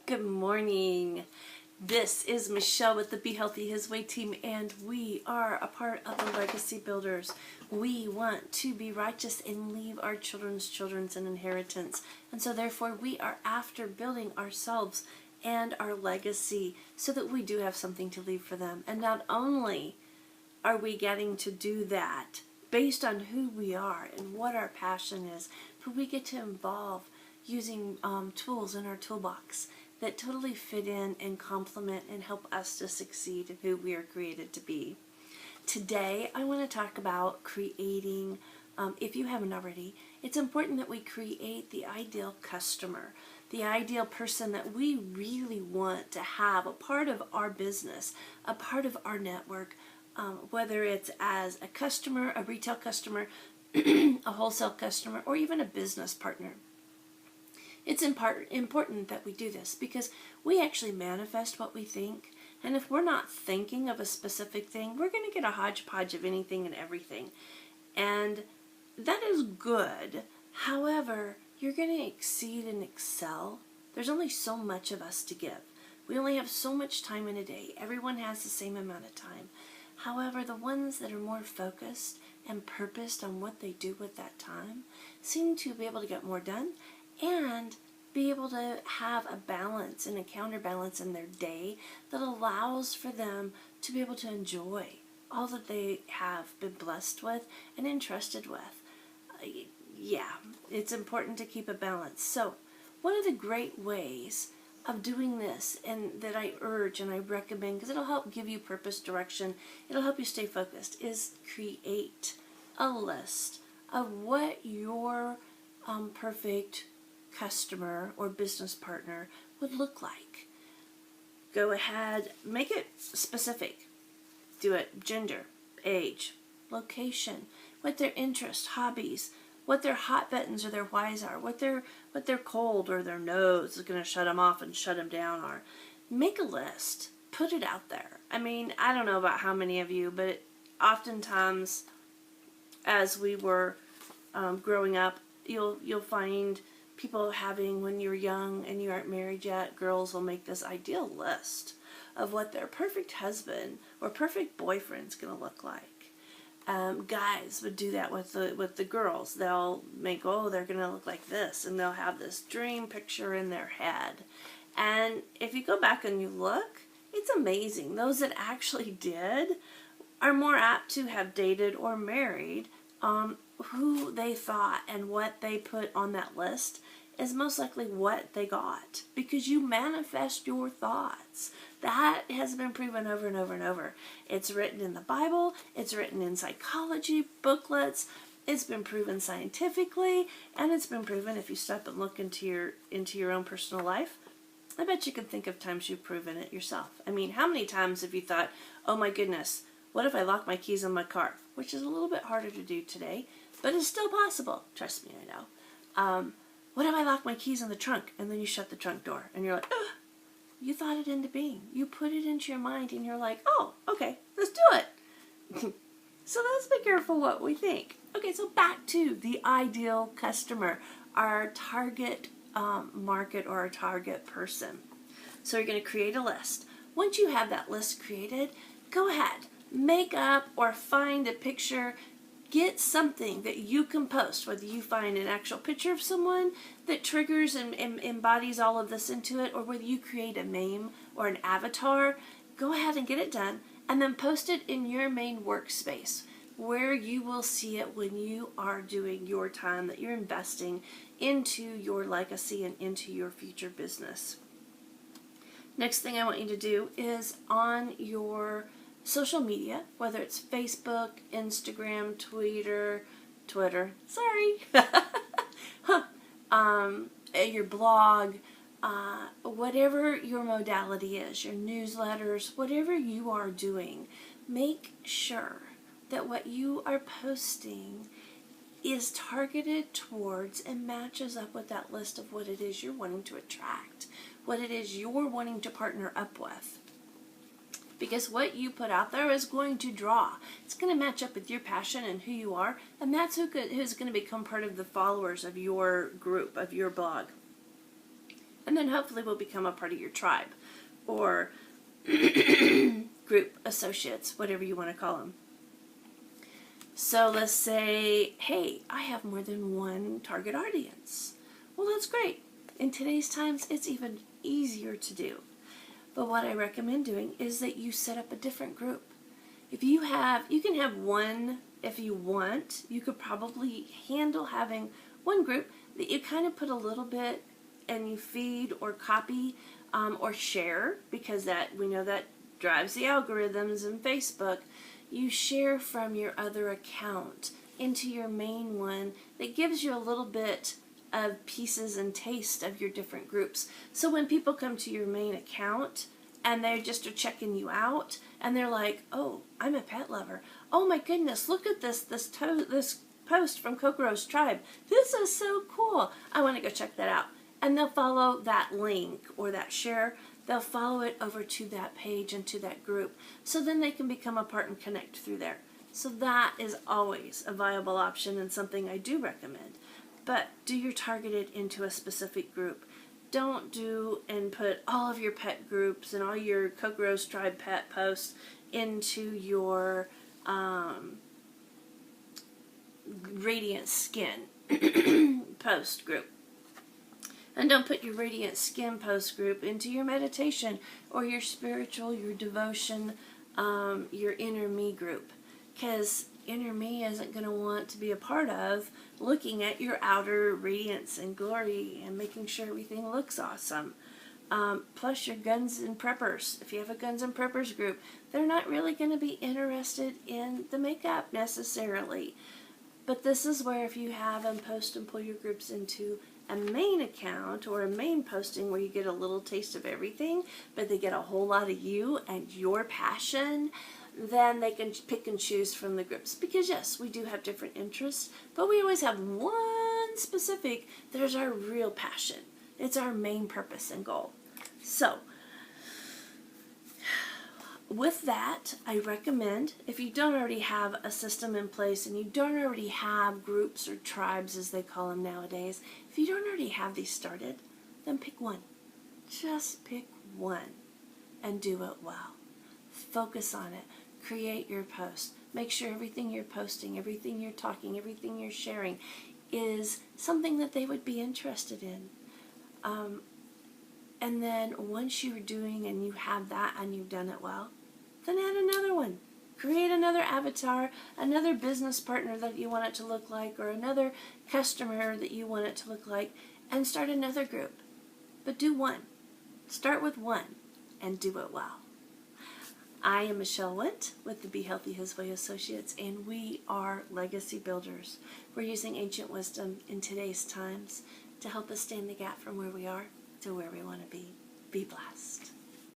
Good morning. This is Michelle with the Be Healthy His Way team, and we are a part of the Legacy Builders. We want to be righteous and leave our children's an inheritance. And so therefore we are after building ourselves and our legacy so that we do have something to leave for them. And not only are we getting to do that based on who we are and what our passion is, but we get to involve using tools in our toolbox that totally fit in and complement and help us to succeed in who we are created to be. Today, I want to talk about creating, if you haven't already, it's important that we create the ideal customer, the ideal person that we really want to have a part of our business, a part of our network, whether it's as a customer, a retail customer, a wholesale customer, or even a business partner. It's important that we do this because we actually manifest what we think. And if we're not thinking of a specific thing, we're going to get a hodgepodge of anything and everything. And that is good. However, you're going to exceed and excel. There's only so much of us to give. We only have so much time in a day. Everyone has the same amount of time. However, the ones that are more focused and purposed on what they do with that time seem to be able to get more done and be able to have a balance and a counterbalance in their day that allows for them to be able to enjoy all that they have been blessed with and entrusted with. Yeah, it's important to keep a balance. So one of the great ways of doing this, and that I urge and I recommend because it'll help give you purpose, direction, it'll help you stay focused, is create a list of what your perfect customer or business partner would look like. Go ahead, make it specific. Do it gender, age, location, what their interests, hobbies, what their hot buttons or their whys are, what their cold or their nose is going to shut them off and shut them down are. Make a list. Put it out there. I mean, I don't know about how many of you, but oftentimes as we were growing up, you'll find people having, when you're young and you aren't married yet, girls will make this ideal list of what their perfect husband or perfect boyfriend's going to look like. Guys would do that with the girls. They'll make, they're going to look like this, and they'll have this dream picture in their head. And if you go back and you look, it's amazing. Those that actually did are more apt to have dated or married who they thought and what they put on that list is most likely what they got, because you manifest your thoughts. That has been proven over and over and over. It's written in the Bible, it's written in psychology booklets, it's been proven scientifically, and it's been proven if you stop and look into your own personal life. I bet you can think of times you've proven it yourself. I mean, how many times have you thought, oh my goodness, what if I lock my keys in my car? Which is a little bit harder to do today, but it's still possible. Trust me, I know. What if I lock my keys in the trunk? And then you shut the trunk door and you're like, ugh. You thought it into being. You put it into your mind and you're like, oh, okay, let's do it. So let's be careful what we think. Okay, so back to the ideal customer, our target market or our target person. So you're going to create a list. Once you have that list created, go ahead, make up or find a picture. Get something that you can post, whether you find an actual picture of someone that triggers and embodies all of this into it, or whether you create a meme or an avatar. Go ahead and get it done, and then post it in your main workspace where you will see it when you are doing your time that you're investing into your legacy and into your future business. Next thing I want you to do is on your social media, whether it's Facebook, Instagram, Twitter, sorry, your blog, whatever your modality is, your newsletters, whatever you are doing, make sure that what you are posting is targeted towards and matches up with that list of what it is you're wanting to attract, what it is you're wanting to partner up with. Because what you put out there is going to draw. It's going to match up with your passion and who you are, and that's who's going to become part of the followers of your group, of your blog. And then hopefully we'll become a part of your tribe or group, associates, whatever you want to call them. So let's say, hey, I have more than one target audience. Well, that's great. In today's times, it's even easier to do. But what I recommend doing is that you set up a different group. If you can have one if you want. You could probably handle having one group that you kind of put a little bit and you feed or copy or share, because we know that drives the algorithms in Facebook. You share from your other account into your main one that gives you a little bit of pieces and taste of your different groups. So when people come to your main account and they just are checking you out and they're like, oh, I'm a pet lover. Oh my goodness, look at this post from Kokoro's tribe. This is so cool. I want to go check that out. And they'll follow that link or that share. They'll follow it over to that page and to that group. So then they can become a part and connect through there. So that is always a viable option and something I do recommend. But do your targeted into a specific group. Don't do and put all of your pet groups and all your Kokoro's tribe pet posts into your Radiant Skin post group. And don't put your Radiant Skin post group into your meditation or your spiritual, your devotion, your inner me group. Because inner me isn't going to want to be a part of looking at your outer radiance and glory and making sure everything looks awesome. Plus your guns and preppers. If you have a guns and preppers group, they're not really going to be interested in the makeup necessarily. But this is where if you have them post and pull your groups into a main account or a main posting where you get a little taste of everything, but they get a whole lot of you and your passion, then they can pick and choose from the groups. Because yes, we do have different interests, but we always have one specific that is our real passion. It's our main purpose and goal. So, with that, I recommend, if you don't already have a system in place and you don't already have groups or tribes as they call them nowadays, if you don't already have these started, then pick one. Just pick one and do it well. Focus on it. Create your post. Make sure everything you're posting, everything you're talking, everything you're sharing is something that they would be interested in. And then once you're doing and you have that and you've done it well, then add another one. Create another avatar, another business partner that you want it to look like, or another customer that you want it to look like, and start another group. But do one. Start with one and do it well. I am Michelle Wendt with the Be Healthy His Way Associates, and we are legacy builders. We're using ancient wisdom in today's times to help us stand the gap from where we are to where we want to be. Be blessed.